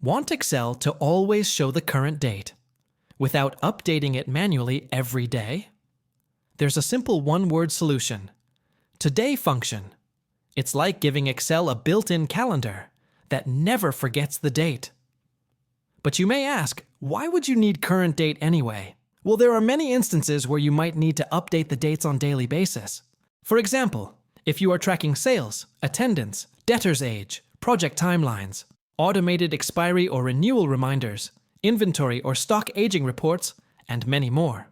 Want Excel to always show the current date without updating it manually every day? There's a simple one-word solution. Today function. It's like giving Excel a built-in calendar that never forgets the date. But you may ask, why would you need current date anyway? Well, there are many instances where you might need to update the dates on a daily basis. For example, if you are tracking sales, attendance, debtor's age, project timelines, automated expiry or renewal reminders, inventory or stock aging reports, and many more.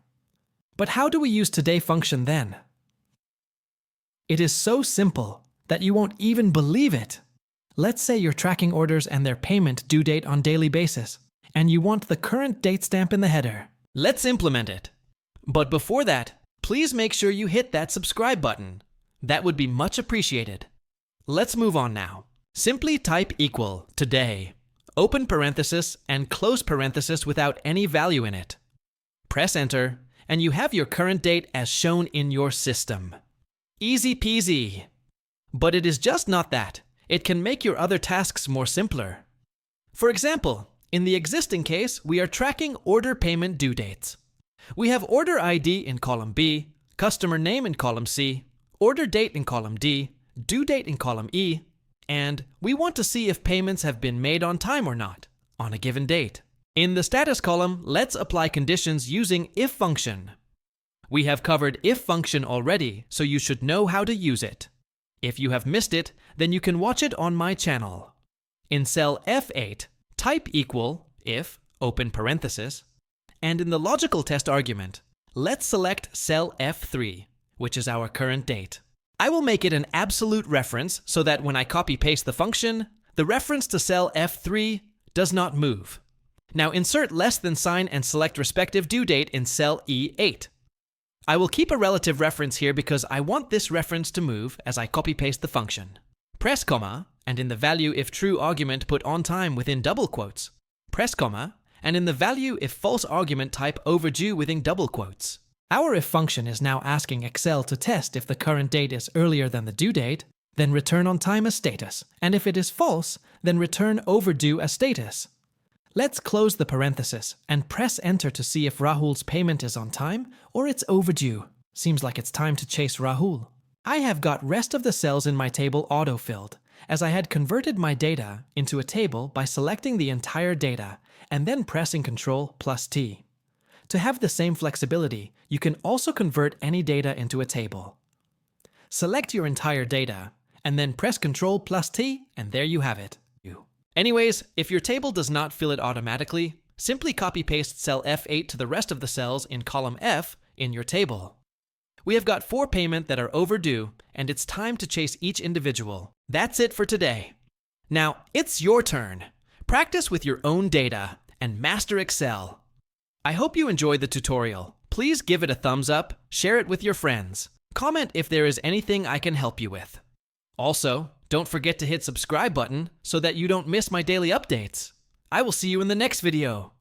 But how do we use today function then? It is so simple that you won't even believe it. Let's say you're tracking orders and their payment due date on a daily basis, and you want the current date stamp in the header. Let's implement it. But before that, please make sure you hit that subscribe button. That would be much appreciated. Let's move on now. Simply type equal today, open parenthesis and close parenthesis without any value in it. Press enter, and you have your current date as shown in your system. Easy peasy. But it is just not that. It can make your other tasks more simpler. For example, in the existing case, we are tracking order payment due dates. We have order ID in column B, customer name in column C, order date in column D, due date in column E, and we want to see if payments have been made on time or not, on a given date. In the status column, let's apply conditions using if function. We have covered if function already, so you should know how to use it. If you have missed it, then you can watch it on my channel. In cell F8, type equal if, open parenthesis, and in the logical test argument, let's select cell F3, which is our current date. I will make it an absolute reference so that when I copy-paste the function, the reference to cell F3 does not move. Now insert less than sign and select respective due date in cell E8. I will keep a relative reference here because I want this reference to move as I copy-paste the function. Press comma, and in the value if true argument put on time within double quotes. Press comma, and in the value if false argument type overdue within double quotes. Our if function is now asking Excel to test if the current date is earlier than the due date, then return on time as status, and if it is false, then return overdue as status. Let's close the parenthesis and press enter to see if Rahul's payment is on time or it's overdue. Seems like it's time to chase Rahul. I have got rest of the cells in my table auto-filled, as I had converted my data into a table by selecting the entire data and then pressing Ctrl+T. To have the same flexibility, you can also convert any data into a table. Select your entire data and then press Ctrl+T, and there you have it. Anyways, if your table does not fill it automatically, simply copy-paste cell F8 to the rest of the cells in column F in your table. We have got 4 payments that are overdue, and it's time to chase each individual. That's it for today. Now, it's your turn. Practice with your own data and master Excel. I hope you enjoyed the tutorial. Please give it a thumbs up, share it with your friends. Comment if there is anything I can help you with. Also, don't forget to hit subscribe button so that you don't miss my daily updates. I will see you in the next video.